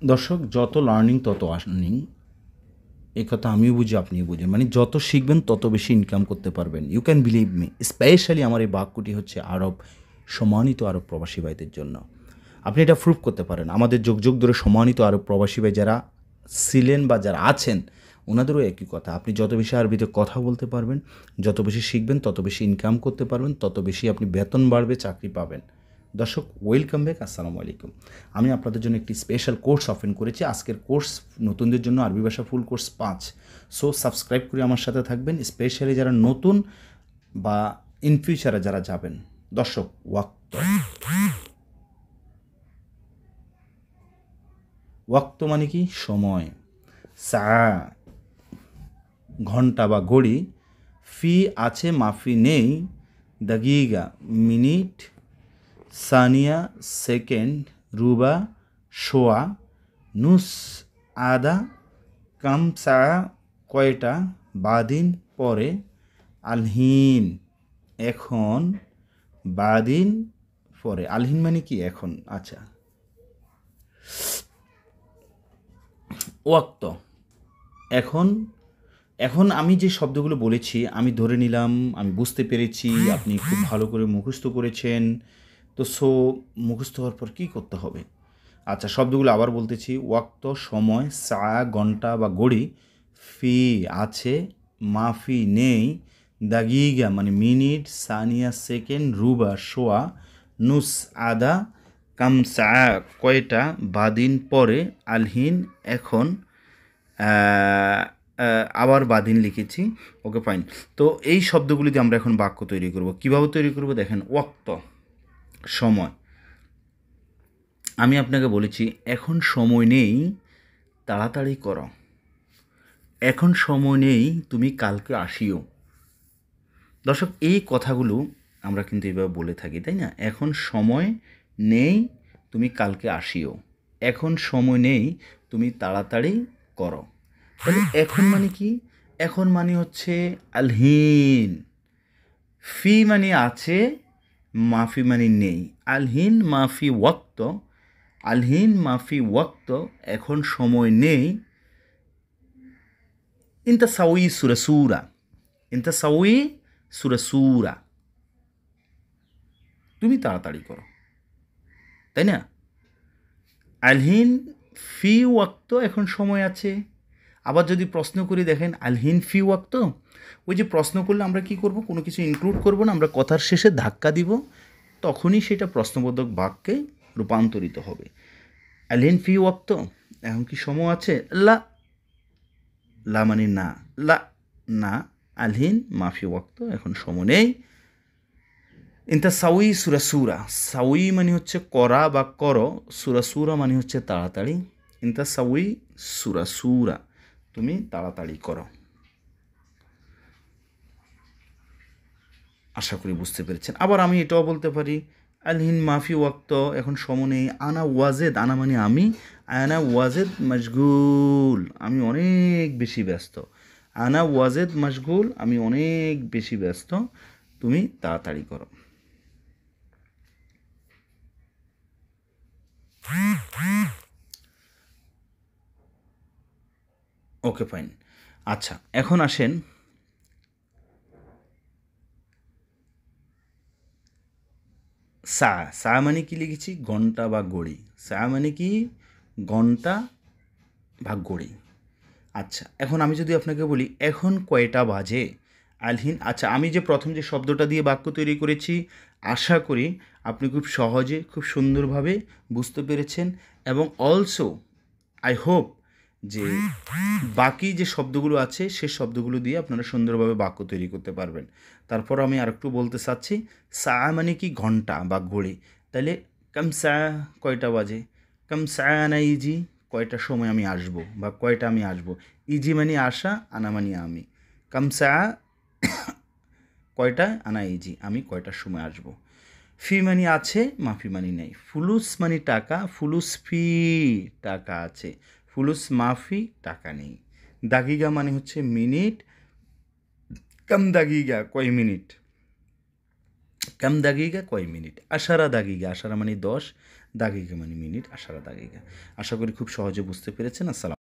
দর্শক, যত লার্নিং তত আর্নিং, এই কথা আমিও বুঝি, আপনিও বুঝেন। মানে যত শিখবেন তত বেশি ইনকাম করতে পারবেন। You can believe me. Specially আমার এই বাক্যটি হচ্ছে সম্মানিত আরব প্রবাসী ভাইদের জন্য। আপনি এটা প্রুভ করতে পারেন। আমাদের যুগ যুগ ধরে সম্মানিত আরব প্রবাসী ভাই যারা ছিলেন বা যারা আছেন, ওনাদেরও একই কথা। আপনি যত বেশি আরবিতে কথা বলতে পারবেন, যত বেশি শিখবেন, তত বেশি ইনকাম করতে পারবেন, তত বেশি আপনি বেতন বাড়বে, চাকরি পাবেন। দর্শক, ওয়েলকাম ব্যাক। আসসালামু আলাইকুম। আমি আপনাদের জন্য একটি স্পেশাল কোর্স ওপেন করেছি। আজকের কোর্স নতুনদের জন্য আরবি ভাষা ফুল কোর্স 5। সো সাবস্ক্রাইব করে আমার সাথে থাকবেন, স্পেশালি যারা নতুন বা ইন ফিউচারে যারা যাবেন। দর্শক, ওয়াক্ত ওয়াক্ত মানে কি? সময়। সা ঘন্টা বা ঘড়ি। ফি আছে, মাফি নেই। দাগিগা মিনিট। সানিয়া সেকেন্ড। রুবা শোয়া। নুস আদা। কাম সা কয়টা। বাদিন পরে। আলহিন এখন। বাদিন পরে। আলহিন মানে কি? এখন। আচ্ছা, ওয়াক্ত এখন। এখন আমি যে শব্দগুলো বলেছি, আমি ধরে নিলাম আমি বুঝতে পেরেছি, আপনি খুব ভালো করে মুখস্থ করেছেন। তো মুখস্থ হওয়ার পর কী করতে হবে? আচ্ছা, শব্দগুলো আবার বলতেছি। ওয়াক্ত সময়, সা ঘন্টা বা ঘড়ি, ফি আছে, মাফি নেই, দাগিগা মানে মিনিট, সানিয়া সেকেন্ড, রুবা শোয়া, নুস আদা, কামসা কয়টা, বাদিন পরে, আলহিন এখন। আবার বাদিন লিখেছি। ওকে, ফাইন। তো এই শব্দগুলি দিয়ে আমরা এখন বাক্য তৈরি করব। কীভাবে তৈরি করব দেখেন। ওয়াক্ত সময়। আমি আপনাকে বলেছি এখন সময় নেই, তাড়াতাড়ি করো। এখন সময় নেই, তুমি কালকে আসিও। দর্শক, এই কথাগুলো আমরা কিন্তু এইভাবে বলে থাকি, তাই না? এখন সময় নেই, তুমি কালকে আসিও। এখন সময় নেই, তুমি তাড়াতাড়ি করো। তাহলে এখন মানে কি? এখন মানে হচ্ছে আলহিন। ফি মানে আছে, মাফি মানে নেই। আলহিন মাফি ওয়াক্ত। আলহিন মাফি ওয়াক্ত, এখন সময় নেই। ইনতা সাউই সুরা। ইনতা সাউই সুরা। তুমি তাড়াতাড়ি করো, তাই না? আলহিন ফি ওয়াক্ত, এখন সময় আছে। আবার যদি প্রশ্ন করি দেখেন, আলহিন ফি ওয়াক্ত। ওই যে প্রশ্ন করলে আমরা কি করব? কোনো কিছু ইনক্লুড করব না, আমরা কথার শেষে ধাক্কা দিব, তখনই সেটা প্রশ্নবোধক বাক্যে রূপান্তরিত হবে। আলহিন ফি ওয়াক্ত, এখন কি সময় আছে? লা। লা মানে না। লা না। আলহিন মাফি ওয়াক্ত, এখন সময় নেই। ইনতা সাউই সুরা। সাউই মানে হচ্ছে করা বা করো। সুরা মানে হচ্ছে তাড়াতাড়ি। ইনতা সাউই সুরা, তুমি তাড়াতাড়ি করো। আশা করি বুঝতে পেরেছেন। আবার আমি এটাও বলতে পারি, আলহিন মাফি ওয়াক্ত, এখন সময় নেই। আনা ওয়াজেদ, আনা মানে আমি। আনা ওয়াজেদ মশগুল, আমি অনেক বেশি ব্যস্ত। আনা ওয়াজেদ মশগুল, আমি অনেক বেশি ব্যস্ত, তুমি তাড়াতাড়ি করো। ওকে, ফাইন। আচ্ছা, এখন আসেন সা মানে কি লিখেছি? ঘন্টা বা ঘড়ি। সা মানে কি? ঘন্টা বা ঘড়ি। আচ্ছা, এখন আমি যদি আপনাকে বলি এখন কয়টা বাজে? আলহিন। আচ্ছা, আমি যে প্রথম যে শব্দটা দিয়ে বাক্য তৈরি করেছি, আশা করি আপনি খুব সহজে, খুব সুন্দরভাবে বুঝতে পেরেছেন। এবং অলসো আই হোপ যে বাকি যে শব্দগুলো আছে সে শব্দগুলো দিয়ে আপনারা সুন্দরভাবে বাক্য তৈরি করতে পারবেন। তারপর আমি আরেকটু বলতে চাচ্ছি, সা মানে কি? ঘন্টা বা ঘড়ি। তাহলে কাম সা, কয়টা বাজে? কাম সা না ইজি, কয়টার সময় আমি আসবো বা কয়টা আমি আসবো। ইজি মানে আসা, আনা মানে আমি। কাম সা কয়টা, আনা ইজি, আমি কয়টার সময় আসবো। ফি মানে আছে, মাফি মানে নেই। ফুলুস মানে টাকা। ফুলুস ফি, টাকা আছে। ফুলুস মাফি, টাকা নেই। দাগিগা মানে হচ্ছে মিনিট। কাম দাগিগা, কয় মিনিট। কাম দাগিগা, কয় মিনিট। আশারা দাগিগা, আশারা মানে 10। দাগিকা মানে মিনিট, আশারা দাগিকা। আশা করি খুব সহজে বুঝতে পেরেছেন। আসসালাম।